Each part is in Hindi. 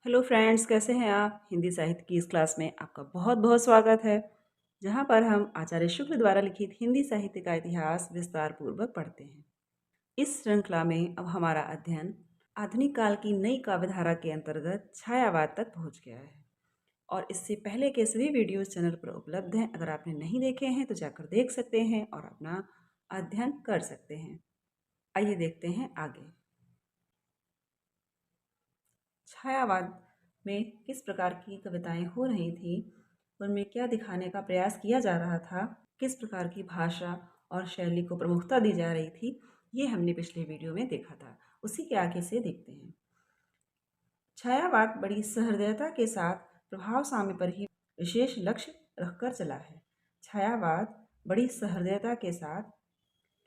हेलो फ्रेंड्स, कैसे हैं आप। हिंदी साहित्य की इस क्लास में आपका बहुत बहुत स्वागत है, जहां पर हम आचार्य शुक्ल द्वारा लिखित हिंदी साहित्य का इतिहास विस्तार पूर्वक पढ़ते हैं। इस श्रृंखला में अब हमारा अध्ययन आधुनिक काल की नई काव्यधारा के अंतर्गत छायावाद तक पहुंच गया है और इससे पहले के सभी वीडियोस चैनल पर उपलब्ध हैं। अगर आपने नहीं देखे हैं तो जाकर देख सकते हैं और अपना अध्ययन कर सकते हैं। आइए देखते हैं आगे। छायावाद में किस प्रकार की कविताएं हो रही थी, उनमें क्या दिखाने का प्रयास किया जा रहा था, किस प्रकार की भाषा और शैली को प्रमुखता दी जा रही थी, ये हमने पिछले वीडियो में देखा था। उसी के आगे से देखते हैं। छायावाद बड़ी सहृदयता के साथ प्रभाव साम्य पर ही विशेष लक्ष्य रखकर चला है। छायावाद बड़ी सहृदयता के साथ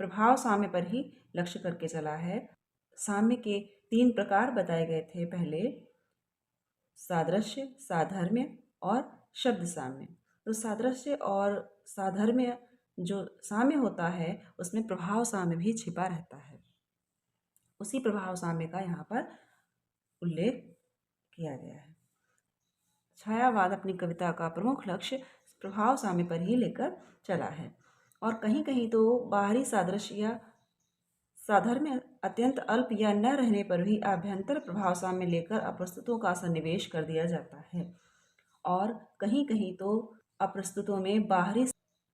प्रभाव साम्य पर ही लक्ष्य करके चला है। साम्य के 3 प्रकार बताए गए थे पहले, सादृश्य, साधर्म्य और शब्द साम्य। तो सादृश्य और साधर्म्य जो साम्य होता है उसमें प्रभाव साम्य भी छिपा रहता है। उसी प्रभाव साम्य का यहाँ पर उल्लेख किया गया है। छायावाद अपनी कविता का प्रमुख लक्ष्य प्रभाव साम्य पर ही लेकर चला है और कहीं कहीं तो बाहरी सादृश्य या साधर्म्य अत्यंत अल्प या न रहने पर भी आभ्यंतर प्रभाव साम्य लेकर अप्रस्तुतों का सन्निवेश कर दिया जाता है और कहीं कहीं तो अप्रस्तुतों में बाहरी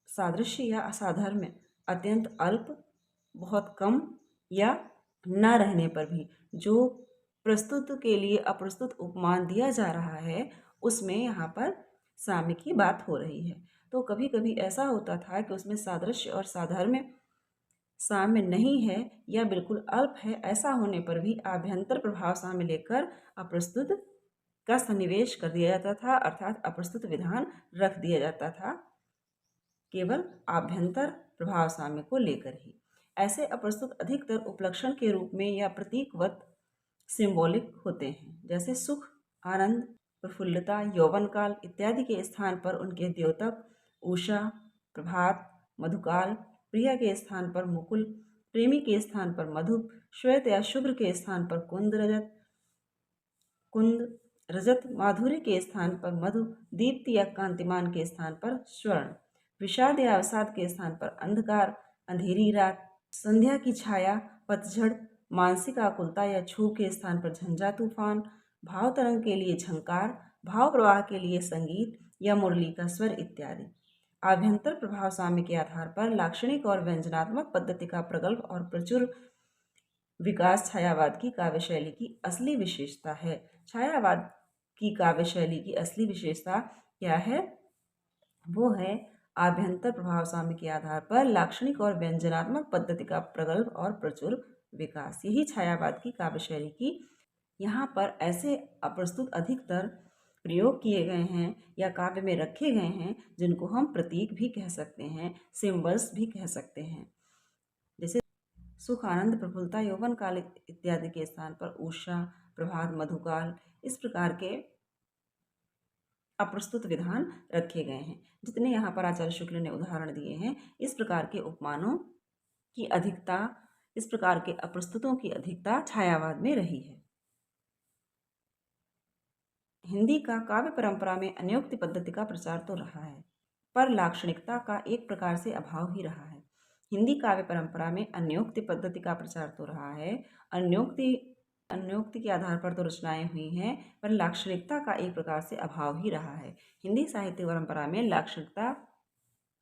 सादृश्य या असाधर्म्य अत्यंत अल्प, बहुत कम या न रहने पर भी जो प्रस्तुत के लिए अप्रस्तुत उपमान दिया जा रहा है उसमें यहाँ पर साम्य की बात हो रही है। तो कभी कभी ऐसा होता था कि उसमें सादृश्य और साधर्म्य साम्य नहीं है या बिल्कुल अल्प है। ऐसा होने पर भी आभ्यंतर प्रभाव साम्य लेकर अप्रस्तुत का सन्निवेश कर दिया जाता था, अर्थात अप्रस्तुत विधान रख दिया जाता था केवल आभ्यंतर प्रभाव साम्य को लेकर ही। ऐसे अप्रस्तुत अधिकतर उपलक्षण के रूप में या प्रतीकवत सिंबॉलिक होते हैं, जैसे सुख, आनंद, प्रफुल्लता, यौवन काल इत्यादि के स्थान पर उनके द्योतक, उषा, प्रभात, मधुकाल, प्रिया के स्थान पर मुकुल, प्रेमी के स्थान पर मधु, श्वेत या शुभ्र के स्थान पर कुंद, रजत, माधुर्य के स्थान पर मधु, दीप्ति या कांतिमान के स्थान पर स्वर्ण, विषाद या अवसाद के स्थान पर अंधकार, अंधेरी रात, संध्या की छाया, पतझड़, मानसिक आकुलता या क्षोभ के स्थान पर झंझा तूफान, भाव तरंग के लिए झंकार, भाव प्रवाह के लिए संगीत या मुरली का स्वर इत्यादि। आभ्यंतर प्रभाव साम्य के आधार पर लाक्षणिक और व्यंजनात्मक पद्धति का प्रगल्भ और प्रचुर विकास छायावाद की काव्य शैली की असली विशेषता है। छायावाद की काव्य शैली की असली विशेषता क्या है? वो है आभ्यंतर प्रभाव साम्य के आधार पर लाक्षणिक और व्यंजनात्मक पद्धति का प्रगल्भ और प्रचुर विकास। यही छायावाद की काव्य शैली की यहाँ पर ऐसे अप्रस्तुत अधिकतर प्रयोग किए गए हैं या काव्य में रखे गए हैं जिनको हम प्रतीक भी कह सकते हैं, सिंबल्स भी कह सकते हैं। जैसे सुख, आनंद, प्रफुल्लता, यौवन काल इत्यादि के स्थान पर उषा, प्रभात, मधुकाल, इस प्रकार के अप्रस्तुत विधान रखे गए हैं। जितने यहाँ पर आचार्य शुक्ल ने उदाहरण दिए हैं, इस प्रकार के उपमानों की अधिकता, इस प्रकार के अप्रस्तुतों की अधिकता छायावाद में रही है। हिंदी का काव्य परंपरा में अन्योक्ति पद्धति का प्रचार तो रहा है, पर लाक्षणिकता का एक प्रकार से अभाव ही रहा है। हिंदी काव्य परंपरा में अन्योक्ति पद्धति का प्रचार तो रहा है, अन्योक्ति के आधार पर तो रचनाएं हुई हैं, पर लाक्षणिकता का एक प्रकार से अभाव ही रहा है। हिंदी साहित्य परंपरा में लाक्षणिकता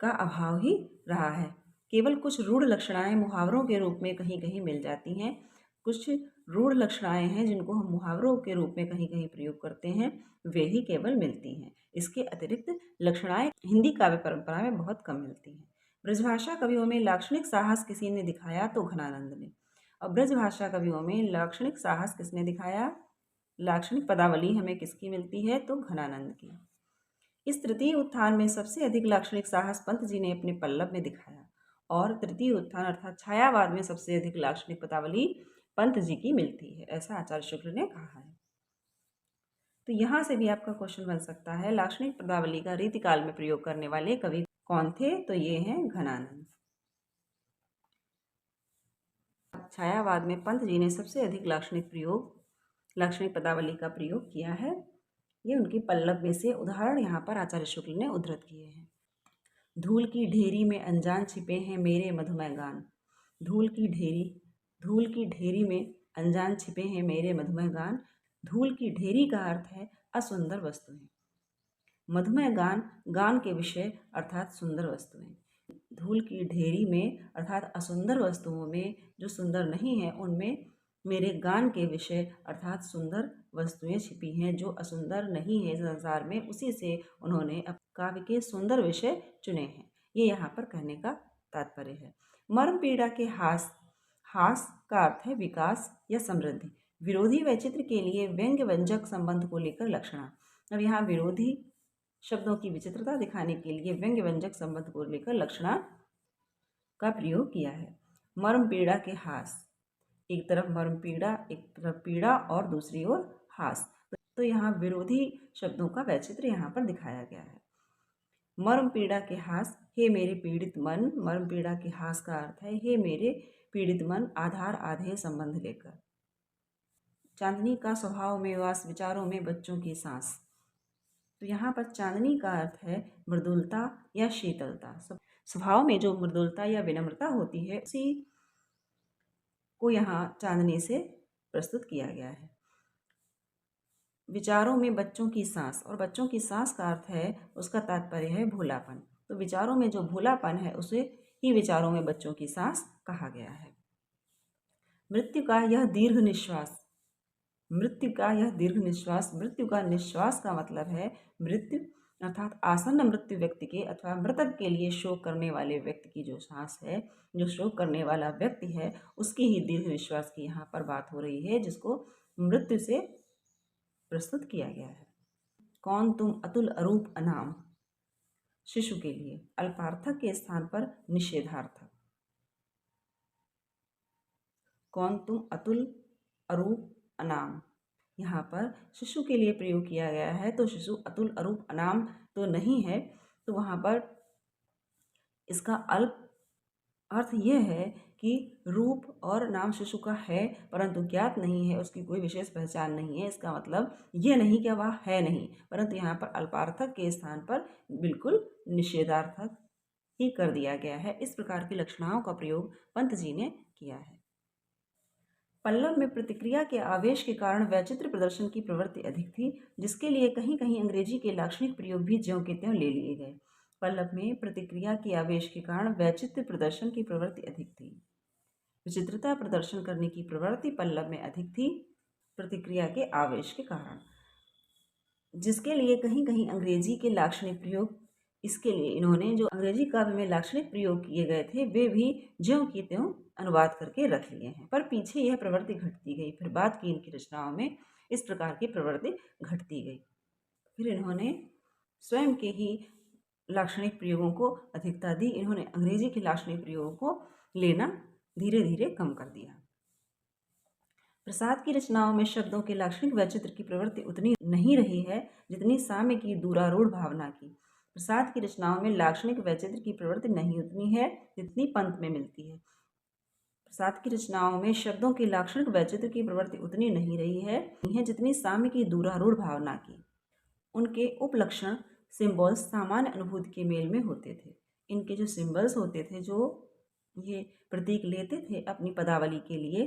का अभाव ही रहा है। केवल कुछ रूढ़ लक्षणाएं मुहावरों के रूप में कहीं कहीं मिल जाती हैं। कुछ रूढ़ लक्षणाएं हैं जिनको हम मुहावरों के रूप में कहीं कहीं प्रयोग करते हैं, वे ही केवल मिलती हैं। इसके अतिरिक्त लक्षणाएं हिंदी काव्य परंपरा में बहुत कम मिलती हैं। ब्रजभाषा कवियों में लाक्षणिक साहस किसी ने दिखाया तो घनानंद ने। और ब्रजभाषा कवियों में लाक्षणिक साहस किसने दिखाया? लाक्षणिक पदावली हमें किसकी मिलती है? तो घनानंद की। इस तृतीय उत्थान में सबसे अधिक लाक्षणिक साहस पंत जी ने अपने पल्लव में दिखाया और तृतीय उत्थान अर्थात छायावाद में सबसे अधिक लाक्षणिक पदावली पंत जी की मिलती है, ऐसा आचार्य शुक्ल ने कहा है। तो यहाँ से भी आपका क्वेश्चन बन सकता है, लाक्षणिक पदावली का रीतिकाल में प्रयोग करने वाले कवि कौन थे? तो ये हैं घनानंद। छायावाद में पंत जी ने सबसे अधिक लाक्षणिक प्रयोग लाक्षणिक पदावली का प्रयोग किया है। ये उनके पल्लव में से उदाहरण यहाँ पर आचार्य शुक्ल ने उद्धृत किए हैं। धूल की ढेरी में अनजान छिपे हैं मेरे मधुमय गान। धूल की ढेरी में अनजान छिपे हैं मेरे मधुमय गान। धूल की ढेरी का अर्थ है असुंदर वस्तुएं। मधुमय गान, गान के विषय अर्थात सुंदर वस्तुएं। धूल की ढेरी में अर्थात असुंदर वस्तुओं में, जो सुंदर नहीं है उनमें मेरे गान के विषय अर्थात सुंदर वस्तुएं छिपी हैं जो असुंदर नहीं है संसार में, उसी से उन्होंने काव्य के सुंदर विषय चुने हैं। ये यहाँ पर कहने का तात्पर्य है। मर्म पीड़ा के हास, हास का अर्थ है विकास या समृद्धि। विरोधी वैचित्र के लिए व्यंग्य व्यंजक संबंध को लेकर लक्षणा। अब यहाँ विरोधी शब्दों की विचित्रता दिखाने के लिए व्यंग्य व्यंजक संबंध को लेकर लक्षणा का प्रयोग किया है। मर्म पीड़ा के हास, एक तरफ मर्म पीड़ा, एक तरफ पीड़ा और दूसरी ओर हास, तो यहाँ विरोधी शब्दों का वैचित्र यहाँ पर दिखाया गया है। मर्म पीड़ा के हास, हे मेरे पीड़ित मन। मर्म पीड़ा के हास का अर्थ है हे मेरे पीड़ित मन, आधार आधेय संबंध लेकर। चांदनी का स्वभाव में वास, विचारों में बच्चों की सांस। तो यहाँ पर चांदनी का अर्थ है मृदुलता या शीतलता। स्वभाव में जो मृदुलता या विनम्रता होती है उसी को यहाँ चांदनी से प्रस्तुत किया गया है। विचारों में बच्चों की सांस, और बच्चों की सांस का अर्थ है, उसका तात्पर्य है भोलापन। तो विचारों में जो भोलापन है उसे ही विचारों में बच्चों की सांस कहा गया है। मृत्यु का यह दीर्घ निश्वास, मृत्यु का यह दीर्घ निश्वास। मृत्यु का निश्वास का मतलब है मृत्यु अर्थात आसन्न मृत्यु व्यक्ति के अथवा मृतक के लिए शोक करने वाले व्यक्ति की जो सांस है, जो शोक करने वाला व्यक्ति है, उसकी ही दीर्घ निश्वास की यहाँ पर बात हो रही है, जिसको मृत्यु से प्रस्तुत किया गया है। कौन तुम अतुल अरूप अनाम, शिशु के लिए अल्पार्थक के स्थान पर निषेधार्थक। कौन तुम अतुल अरूप अनाम, यहाँ पर शिशु के लिए प्रयोग किया गया है, तो शिशु अतुल अरूप अनाम तो नहीं है, तो वहाँ पर इसका अल्प अर्थ यह है कि रूप और नाम शिशु का है परंतु ज्ञात नहीं है, उसकी कोई विशेष पहचान नहीं है। इसका मतलब ये नहीं कि वह है नहीं, परंतु यहाँ पर अल्पार्थक के स्थान पर बिल्कुल निषेधार्थक ही कर दिया गया है। इस प्रकार की लक्षणाओं का प्रयोग पंत जी ने किया है। पल्लव में प्रतिक्रिया के आवेश के कारण वैचित्र प्रदर्शन की प्रवृत्ति अधिक थी, जिसके लिए कहीं कहीं अंग्रेजी के लाक्षणिक प्रयोग भी ज्यों के त्यों ले लिए गए। पल्लव में प्रतिक्रिया के आवेश के कारण वैचित्र प्रदर्शन की प्रवृत्ति अधिक थी। विचित्रता प्रदर्शन करने की प्रवृत्ति पल्लव में अधिक थी प्रतिक्रिया के आवेश के कारण, जिसके लिए कहीं कहीं अंग्रेजी के लाक्षणिक प्रयोग, इसके लिए इन्होंने जो अंग्रेजी काव्य में लाक्षणिक प्रयोग किए गए थे वे भी ज्यों की त्यों अनुवाद करके रख लिए हैं। पर पीछे यह प्रवृत्ति घटती गई, फिर बाद की इनकी रचनाओं में इस प्रकार की प्रवृत्ति घटती गई। फिर इन्होंने स्वयं के ही लाक्षणिक प्रयोगों को अधिकता दी। इन्होंने अंग्रेजी के लाक्षणिक प्रयोगों को लेना धीरे धीरे कम कर दिया। प्रसाद की रचनाओं में शब्दों के लाक्षणिक वैचित्र की प्रवृत्ति उतनी नहीं रही है जितनी साम्य की दूरारूढ़ भावना की। प्रसाद की रचनाओं में लाक्षणिक वैचित्र की प्रवृत्ति नहीं उतनी है जितनी पंत में मिलती है। प्रसाद की रचनाओं में शब्दों के लाक्षणिक वैचित्र की प्रवृत्ति उतनी नहीं रही है जितनी साम्य की दूरारूढ़ भावना की। उनके उपलक्षण सिंबल्स सामान्य अनुभूति के मेल में होते थे। इनके जो सिंबल्स होते थे, जो ये प्रतीक लेते थे अपनी पदावली के लिए,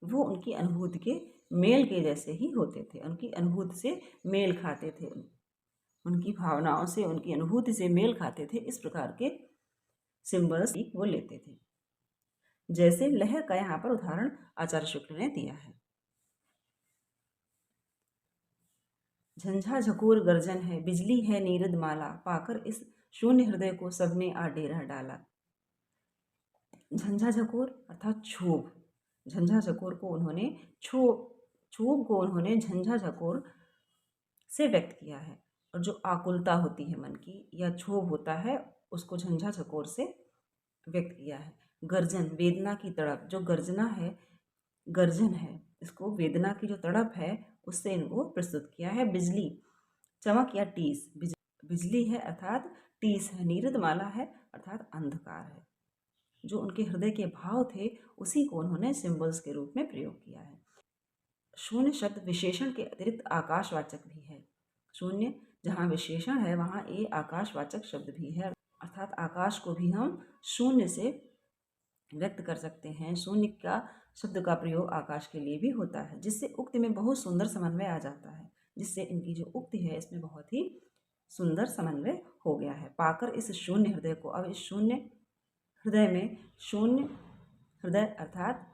वो उनकी अनुभूति के मेल के जैसे ही होते थे, उनकी अनुभूति से मेल खाते थे, उनकी भावनाओं से, उनकी अनुभूति से मेल खाते थे। इस प्रकार के सिंबल्स वो लेते थे। जैसे लहर का यहाँ पर उदाहरण आचार्य शुक्ल ने दिया है। झंझा झकोर गर्जन है, बिजली है नीरद माला, पाकर इस शून्य हृदय को सबने आ डेरा डाला। झंझा झकोर अर्थात क्षोभ, झंझा झकोर को उन्होंने क्षोभ को उन्होंने झंझा झकोर से व्यक्त किया है, और जो आकुलता होती है मन की या क्षोभ होता है उसको झंझा झकोर से व्यक्त किया है। गर्जन वेदना की तड़प, जो गर्जना है, गर्जन है, इसको वेदना की जो तड़प है उससे इनको प्रस्तुत किया है। बिजली चमक या टीस, बिजली है अर्थात टीस है, नीरद माला है अर्थात अंधकार है। जो उनके हृदय के भाव थे उसी को उन्होंने सिंबल्स के रूप में प्रयोग किया है। शून्य शब्द विशेषण के अतिरिक्त आकाशवाचक भी है। शून्य जहाँ विशेषण है वहाँ ये आकाशवाचक शब्द भी है, अर्थात आकाश को भी हम शून्य से व्यक्त कर सकते हैं। शून्य का शब्द का प्रयोग आकाश के लिए भी होता है, जिससे उक्ति में बहुत सुंदर समन्वय आ जाता है, जिससे इनकी जो उक्ति है इसमें बहुत ही सुंदर समन्वय हो गया है। पाकर इस शून्य हृदय को, अब इस शून्य हृदय में, शून्य हृदय अर्थात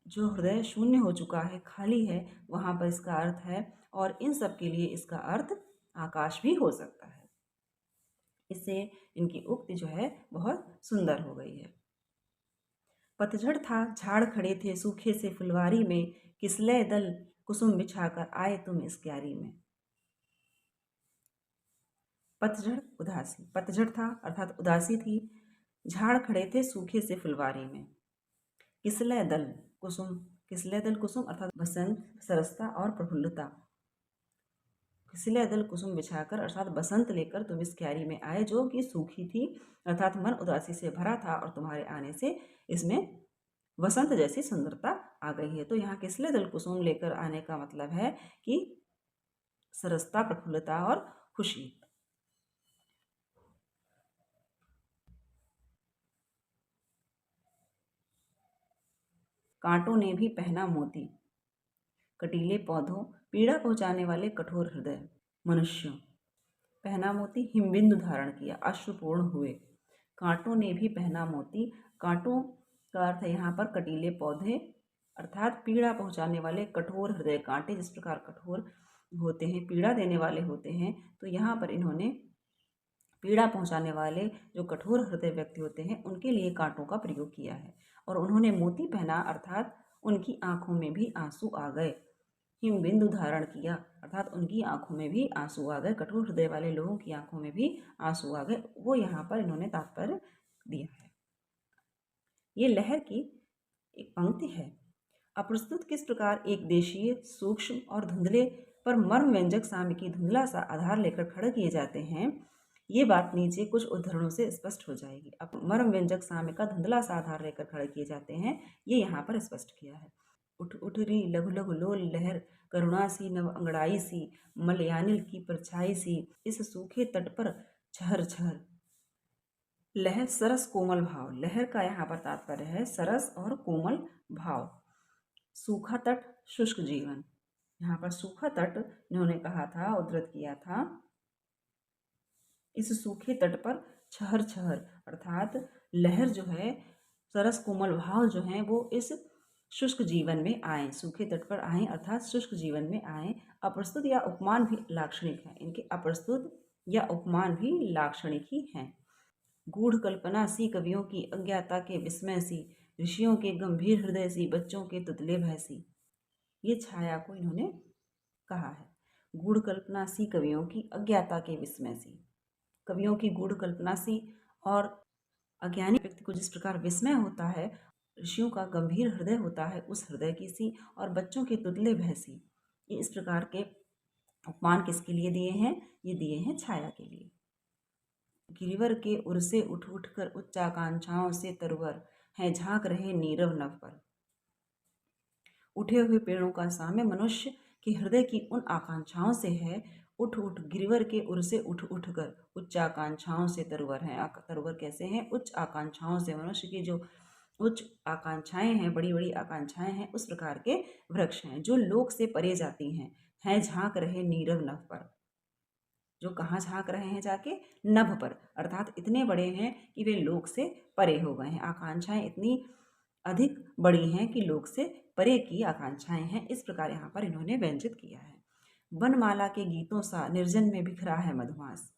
जो हृदय शून्य हो चुका है, खाली है, वहाँ पर इसका अर्थ है, और इन सब के लिए इसका अर्थ आकाश भी हो सकता है। इससे इनकी उक्ति जो है बहुत सुंदर हो गई है। पतझड़ था, झाड़ खड़े थे सूखे से फुलवारी में, किसलय दल कुसुम बिछाकर आए तुम इस क्यारी में। पतझड़ उदासी, पतझड़ था अर्थात उदासी थी, झाड़ खड़े थे सूखे से फुलवारी में, किसलय दल कुसुम, किसलय दल कुसुम अर्थात बसंत, सरसता और प्रफुल्लता, किसलय दल कुसुम बिछाकर अर्थात बसंत लेकर तुम इस क्यारी में आए, जो कि सूखी थी अर्थात मन उदासी से भरा था, और तुम्हारे आने से इसमें वसंत जैसी सुंदरता आ गई है। तो यहाँ किसलय दल कुसुम लेकर आने का मतलब है कि सरसता, प्रफुल्लता और खुशी। कांटों ने भी पहना मोती, कटीले पौधों पीड़ा पहुंचाने वाले कठोर हृदय, मनुष्यों पहना मोती, हिमबिंदु धारण किया, अश्रुपूर्ण हुए। कांटों ने भी पहना मोती, कांटों का अर्थ है यहाँ पर कटीले पौधे अर्थात पीड़ा पहुंचाने वाले कठोर हृदय। कांटे जिस प्रकार कठोर होते हैं, पीड़ा देने वाले होते हैं, तो यहाँ पर इन्होंने पीड़ा पहुंचाने वाले जो कठोर हृदय व्यक्ति होते हैं उनके लिए कांटों का प्रयोग किया है। और उन्होंने मोती पहना अर्थात उनकी आंखों में भी आंसू आ गए। हिमबिंदु धारण किया अर्थात उनकी आंखों में भी आंसू आ गए, कठोर हृदय वाले लोगों की आंखों में भी आंसू आ गए, वो यहाँ पर इन्होंने तात्पर्य दिया है। ये लहर की एक पंक्ति है। अप्रस्तुत किस प्रकार एक देशीय सूक्ष्म और धुंधले पर मर्म व्यंजक साम्य की धुंधला सा आधार लेकर खड़े किए जाते हैं, ये बात नीचे कुछ उदाहरणों से स्पष्ट हो जाएगी। अब मर्म व्यंजक साम्य का धुंधला सा आधार लेकर खड़े किए जाते हैं, ये यहाँ पर स्पष्ट किया है। उठ उठ री लघु लघु लोल लहर, करुणा सी नव अंगड़ाई सी, मलयानिल की परछाई सी, इस सूखे तट पर छहर छहर। लहर सरस कोमल भाव, लहर का यहाँ पर तात्पर्य है सरस और कोमल भाव। सूखा तट शुष्क जीवन, यहाँ पर सूखा तट इन्होंने कहा था, उद्धृत किया था। इस सूखे तट पर छहर छहर अर्थात लहर जो है, सरस कोमल भाव जो हैं वो इस शुष्क जीवन में आए, सूखे तट पर आए अर्थात शुष्क जीवन में आए। अप्रस्तुत या उपमान भी लाक्षणिक हैं, इनके अप्रस्तुत या उपमान भी लाक्षणिक ही हैं। गूढ़ कल्पना सी कवियों की अज्ञाता के विस्मय सी, ऋषियों के गंभीर हृदय सी, बच्चों के तुतले भय सी, ये छाया को इन्होंने कहा है। गूढ़ कल्पना सी कवियों की अज्ञाता के विस्मय सी, कवियों की गूढ़ कल्पना सी और अज्ञानी व्यक्ति को जिस प्रकार विस्मय होता है, ऋषियों का गंभीर हृदय होता है उस हृदय की सी, और बच्चों के तुतले भय सी, ये इस प्रकार के उपमान किसके लिए दिए हैं? ये दिए हैं छाया के लिए। गिरिवर के उर से उठ उठ कर उच्चाकांक्षाओं से तरवर है, झांक रहे नीरव नभ पर। उठे हुए पेड़ों का साम्य मनुष्य के हृदय की उन आकांक्षाओं से है। उठ उठ गिरिवर के उर से उठ उठ कर उच्च आकांक्षाओं से तरवर हैं। तरवर कैसे हैं? उच्च आकांक्षाओं से, मनुष्य की जो उच्च आकांक्षाएं हैं, बड़ी बड़ी आकांक्षाएं हैं, उस प्रकार के वृक्ष हैं जो लोक से परे जाती हैं झांक रहे नीरव नभ पर। जो कहाँ झांक रहे हैं? जाके नभ पर, अर्थात इतने बड़े हैं कि वे लोक से परे हो गए हैं। आकांक्षाएं इतनी अधिक बड़ी हैं कि लोक से परे की आकांक्षाएं हैं, इस प्रकार यहाँ पर इन्होंने व्यंजित किया है। वनमाला के गीतों सा निर्जन में बिखरा है मधुमास,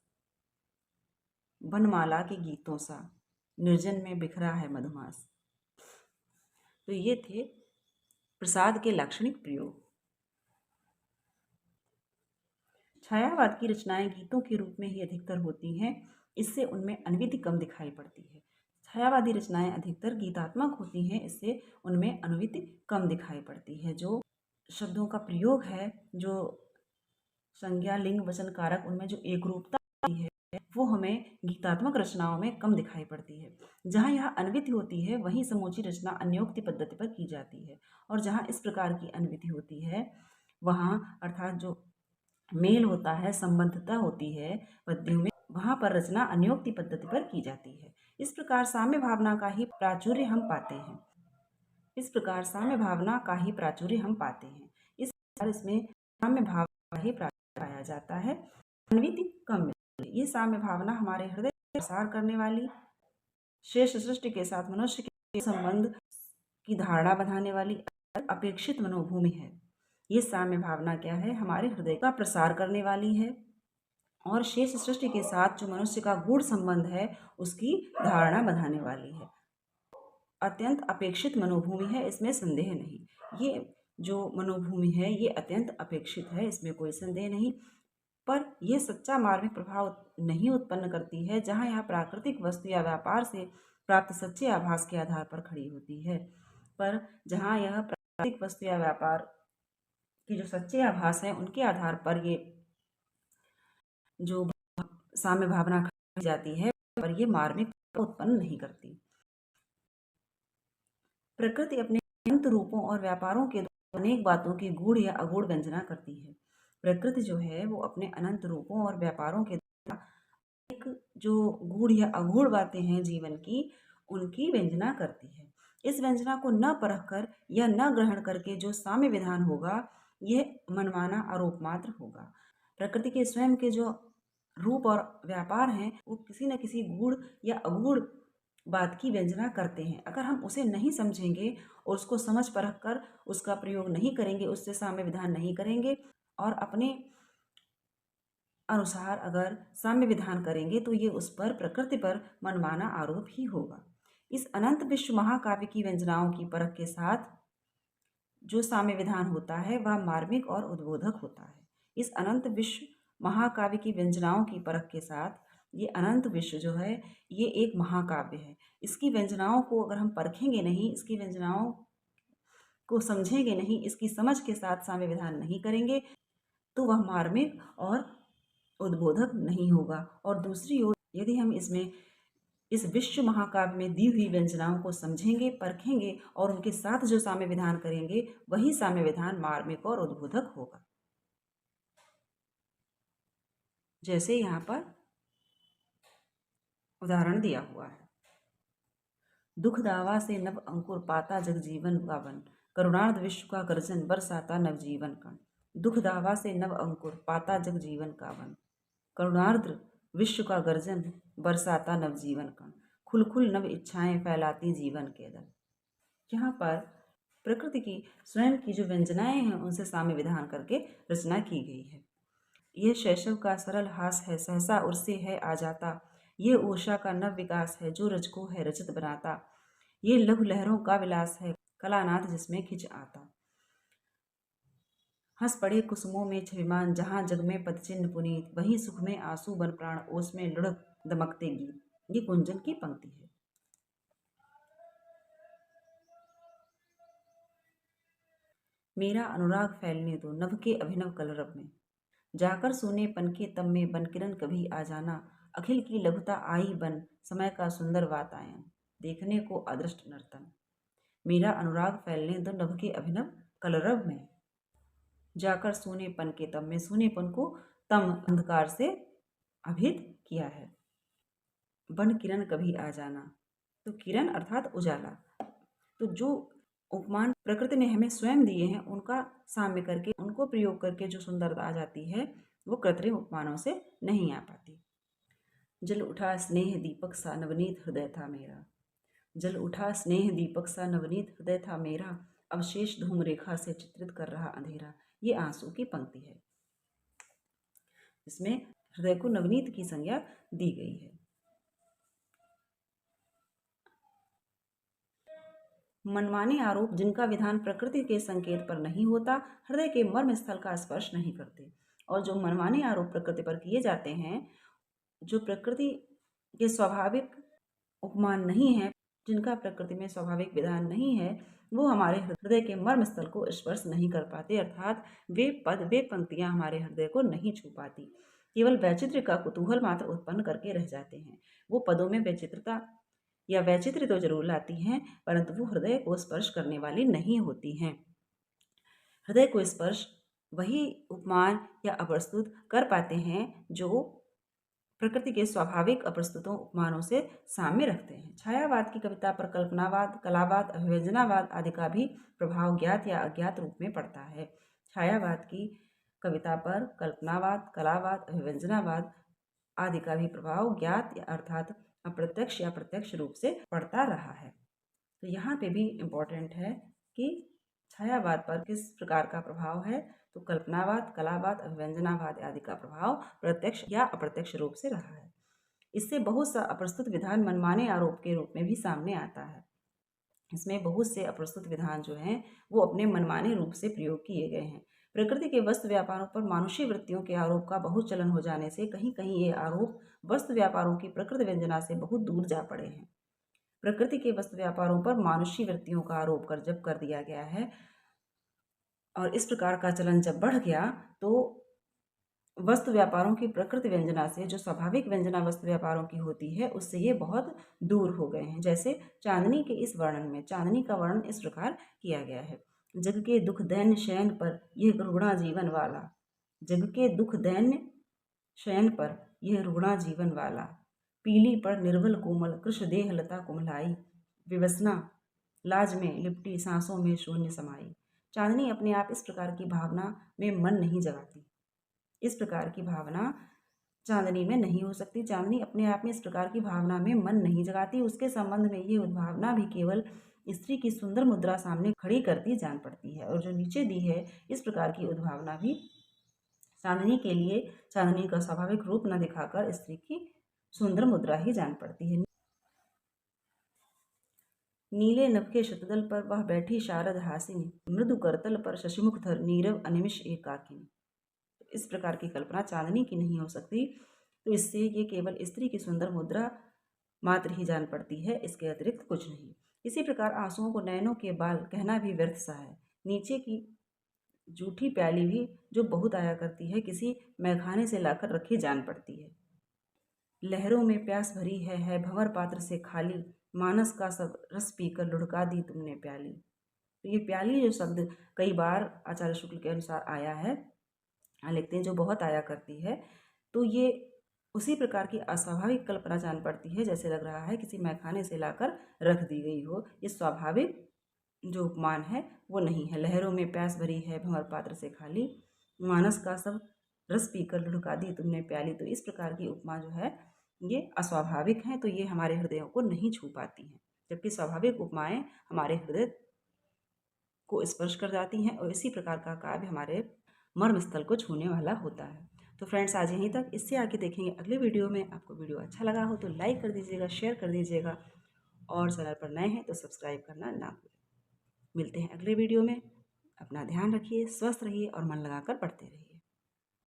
वनमाला के गीतों सा निर्जन में बिखरा है मधुमास। तो ये थे प्रसाद के लाक्षणिक प्रयोग। छायावाद की रचनाएं गीतों के रूप में ही अधिकतर होती हैं, इससे उनमें अनुवृत्ति कम दिखाई पड़ती है। छायावादी रचनाएं अधिकतर गीतात्मक होती हैं, इससे उनमें अनुवृत्ति कम दिखाई पड़ती है। जो शब्दों का प्रयोग है, जो संज्ञा लिंग वचन कारक, उनमें जो एक रूपता है वो हमें गीतात्मक रचनाओं में कम दिखाई पड़ती है। जहाँ यह अन्विति होती है वहीं समूची रचना अन्योक्ति पद्धति पर की जाती है, और जहाँ इस प्रकार की अन्विति होती है वहाँ अर्थात जो मेल होता है, संबद्धता होती है पद्यों में, वहाँ पर रचना अन्योक्ति पद्धति पर की जाती है। इस प्रकार साम्य भावना का ही प्राचुर्य हम पाते हैं। इस प्रकार इसमें साम्य भाव का ही प्राचुर्य पाया जाता है। अन्विति कम मिलती है। ये साम्य भावना हमारे हृदय में प्रसार करने वाली, शेष सृष्टि के साथ मनुष्य के संबंध की धारणा बनाने वाली अपेक्षित मनोभूमि है। ये साम्य भावना क्या है? हमारे हृदय का प्रसार करने वाली है और शेष सृष्टि के साथ जो मनुष्य का गूढ़ संबंध है उसकी धारणा बनाने वाली है। अत्यंत अपेक्षित मनोभूमि है, इसमें संदेह नहीं। ये जो मनोभूमि है ये अत्यंत अपेक्षित है, इसमें कोई संदेह नहीं। पर यह सच्चा मार्मिक प्रभाव नहीं उत्पन्न करती है जहाँ यह प्राकृतिक वस्तु या व्यापार से प्राप्त सच्चे आभास के आधार पर खड़ी होती है। पर जहाँ यह प्राकृतिक वस्तु या व्यापार की जो सच्चे आभास है उनके आधार पर ये जो साम्य भावना खड़ी जाती है, पर ये मार्मिक उत्पन्न नहीं करती। प्रकृति अपने अनंत रूपों और व्यापारों के द्वारा अनेक बातों की गूढ़ या अगूढ़ व्यंजना करती है। प्रकृति जो है वो अपने अनंत रूपों और व्यापारों के द्वारा एक जो गूढ़ या अगूढ़ बातें हैं जीवन की, उनकी व्यंजना करती है। इस व्यंजना को न परखकर या न ग्रहण करके जो साम्य विधान होगा यह मनमाना आरोप मात्र होगा। प्रकृति के स्वयं के जो रूप और व्यापार हैं वो किसी न किसी गूढ़ या अगूढ़ बात की व्यंजना करते हैं। अगर हम उसे नहीं समझेंगे और उसको समझ परख कर उसका प्रयोग नहीं करेंगे, उससे साम्य विधान नहीं करेंगे और अपने अनुसार अगर साम्य विधान करेंगे तो ये उस पर प्रकृति पर मनमाना आरोप ही होगा। इस अनंत विश्व महाकाव्य की व्यंजनाओं की परख के साथ जो साम्य विधान होता है वह मार्मिक और उद्बोधक होता है। इस अनंत विश्व महाकाव्य की व्यंजनाओं की परख के साथ ये अनंत विश्व जो है ये एक महाकाव्य है। इसकी व्यंजनाओं को अगर हम परखेंगे नहीं, इसकी व्यंजनाओं को समझेंगे नहीं, इसकी समझ के साथ साम्य विधान नहीं करेंगे तो वह मार्मिक और उद्बोधक नहीं होगा। और दूसरी ओर यदि हम इसमें इस विश्व महाकाव्य में दी हुई व्यंजनाओं को समझेंगे, परखेंगे और उनके साथ जो साम्य विधान करेंगे वही साम्य विधान मार्मिक और उद्बोधक होगा। जैसे यहाँ पर उदाहरण दिया हुआ है। दुख दावा से नव अंकुर पाता जग जीवन का वन, करुणार्ध विश्व का गर्जन बरसाता नवजीवन कण। दुख दावा से नव अंकुर पाता जग जीवन का वन, करुणार्द्र विश्व का गर्जन बरसाता नवजीवन कण। खुल खुल नव इच्छाएं फैलाती जीवन के दल। यहाँ पर प्रकृति की स्वयं की जो व्यंजनाएं हैं उनसे साम्य विधान करके रचना की गई है। यह शैशव का सरल हास है सहसा उर्से है आ जाता, ये ऊषा का नव विकास है जो रज को है रजत बनाता, ये लघु लहरों का विलास है कलानाथ जिसमें खिंच आता। हंस पड़े कुसुमों में छविमान जहाँ जग में पदचिन्ह पुनीत, वहीं सुख में आंसू बन प्राण ओस में लुढ़क दमकते गीत। ये कुंजन की पंक्ति है। मेरा अनुराग फैलने दो नभ के अभिनव कलरव में, जाकर सूने पन के तब में बनकिरन कभी आ जाना, अखिल की लघुता आई बन समय का सुंदर वातायन, देखने को अदृष्ट नर्तन। मेरा अनुराग फैलने दो नभ के अभिनव कलरव में, जाकर सूनेपन के तम में, सूनेपन को तम अंधकार से अभित किया है। बन किरण कभी आ जाना, तो किरण अर्थात उजाला। तो जो उपमान प्रकृति ने हमें स्वयं दिए हैं उनका साम्य करके, उनको प्रयोग करके जो सुंदरता आ जाती है वो कृत्रिम उपमानों से नहीं आ पाती। जल उठा स्नेह दीपक सा नवनीत हृदय था मेरा, जल उठा स्नेह दीपक सा नवनीत हृदय था मेरा, अवशेष धूम रेखा से चित्रित कर रहा अंधेरा। ये आंसू की पंक्ति है, इसमें हृदय को नवनीत की संज्ञा दी गई है। मनमाने आरोप जिनका विधान प्रकृति के संकेत पर नहीं होता, हृदय के मर्म स्थल का स्पर्श नहीं करते। और जो मनमाने आरोप प्रकृति पर किए जाते हैं, जो प्रकृति के स्वाभाविक उपमान नहीं है, जिनका प्रकृति में स्वाभाविक विधान नहीं है, वो हमारे हृदय के मर्म स्थल को स्पर्श नहीं कर पाते, अर्थात वे पद वे पंक्तियां हमारे हृदय को नहीं छू पाती। केवल वैचित्र्य का कुतूहल मात्र उत्पन्न करके रह जाते हैं। वो पदों में वैचित्रता या वैचित्र्य तो जरूर लाती हैं, परंतु वो हृदय को स्पर्श करने वाली नहीं होती हैं। हृदय को स्पर्श वही उपमान या अप्रस्तुत कर पाते हैं जो प्रकृति के स्वाभाविक अप्रस्तुतों उपमानों से साम्य रखते हैं। छायावाद की कविता पर कल्पनावाद, कलावाद, अभिव्यंजनावाद आदि का भी प्रभाव ज्ञात या अज्ञात रूप में पड़ता है। छायावाद की कविता पर कल्पनावाद, कलावाद, अभिव्यंजनावाद आदि का भी प्रभाव ज्ञात या अर्थात अप्रत्यक्ष या प्रत्यक्ष रूप से पड़ता रहा है। तो यहाँ पे भी इम्पोर्टेंट है कि छायावाद पर किस प्रकार का प्रभाव है। तो कल्पनावाद, कलावाद, अभिव्यंजनावाद आदि का प्रभाव प्रत्यक्ष या अप्रत्यक्ष रूप से रहा है। इससे बहुत सा अप्रस्तुत विधान मनमाने आरोप के रूप में भी सामने आता है। इसमें बहुत से अप्रस्तुत विधान जो हैं वो अपने मनमाने रूप से प्रयोग किए गए हैं। प्रकृति के वस्तु व्यापारों पर मानुषी वृत्तियों के आरोप का बहुत चलन हो जाने से कहीं कहीं ये आरोप वस्तु व्यापारों की प्रकृति व्यंजना से बहुत दूर जा पड़े हैं। प्रकृति के वस्तु व्यापारों पर मानुषी वृत्तियों का आरोप जब कर दिया गया है और इस प्रकार का चलन जब बढ़ गया तो वस्तु व्यापारों की प्रकृति व्यंजना से जो स्वाभाविक व्यंजना वस्तु व्यापारों की होती है उससे ये बहुत दूर हो गए हैं। जैसे चांदनी के इस वर्णन में चांदनी का वर्णन इस प्रकार किया गया है। जग के दुख दैन्य शयन पर यह रुग्णा जीवन वाला, जग के दुख दैन्य शयन पर यह रुग्णा जीवन वाला, पीली पर निर्बल कोमल कृष्ण देह लता कुमलाई, विवसना लाज में लिपटी सांसों में शून्य समाई। चांदनी अपने आप इस प्रकार की भावना में मन नहीं जगाती। इस प्रकार की भावना चांदनी में नहीं हो सकती। चांदनी अपने आप में इस प्रकार की भावना में मन नहीं जगाती। उसके संबंध में ये उद्भावना भी केवल स्त्री की सुंदर मुद्रा सामने खड़ी करती जान पड़ती है। और जो नीचे दी है इस प्रकार की उद्भावना भी चांदनी के लिए चांदनी का स्वाभाविक रूप न दिखाकर स्त्री की सुंदर मुद्रा ही जान पड़ती है। नीले नभ के शतदल पर वह बैठी शारद हासिनी, मृदु करतल पर शशिमुख धर नीरव अनिमिष एकाकिनी। इस प्रकार की कल्पना चांदनी की नहीं हो सकती। तो इससे ये केवल स्त्री की सुंदर मुद्रा मात्र ही जान पड़ती है, इसके अतिरिक्त कुछ नहीं। इसी प्रकार आंसुओं को नैनों के बाल कहना भी व्यर्थ सा है। नीचे की जूठी प्याली भी जो बहुत आया करती है किसी मैखाने से लाकर रखी जान पड़ती है। लहरों में प्यास भरी है भंवर पात्र से खाली, मानस का सब रस पीकर लुढ़का दी तुमने प्याली। तो ये प्याली जो शब्द कई बार आचार्य शुक्ल के अनुसार आया है, लिखते हैं जो बहुत आया करती है, तो ये उसी प्रकार की अस्वाभाविक कल्पना जान पड़ती है जैसे लग रहा है किसी मैखाने से लाकर रख दी गई हो। ये स्वाभाविक जो उपमान है वो नहीं है। लहरों में प्यास भरी है भंवर पात्र से खाली, मानस का सब रस पीकर लुढ़का दी तुमने प्याली। तो इस प्रकार की उपमा जो है ये अस्वाभाविक हैं, तो ये हमारे हृदयों को नहीं छू पाती हैं, जबकि स्वाभाविक उपमाएं हमारे हृदय को स्पर्श कर जाती हैं और इसी प्रकार का काव्य हमारे मर्म स्थल को छूने वाला होता है। तो फ्रेंड्स आज यहीं तक। इससे आगे देखेंगे अगले वीडियो में। आपको वीडियो अच्छा लगा हो तो लाइक कर दीजिएगा, शेयर कर दीजिएगा और चैनल पर नए हैं तो सब्सक्राइब करना ना भूलें। मिलते हैं अगले वीडियो में। अपना ध्यान रखिए, स्वस्थ रहिए और मन लगाकर पढ़ते रहिए।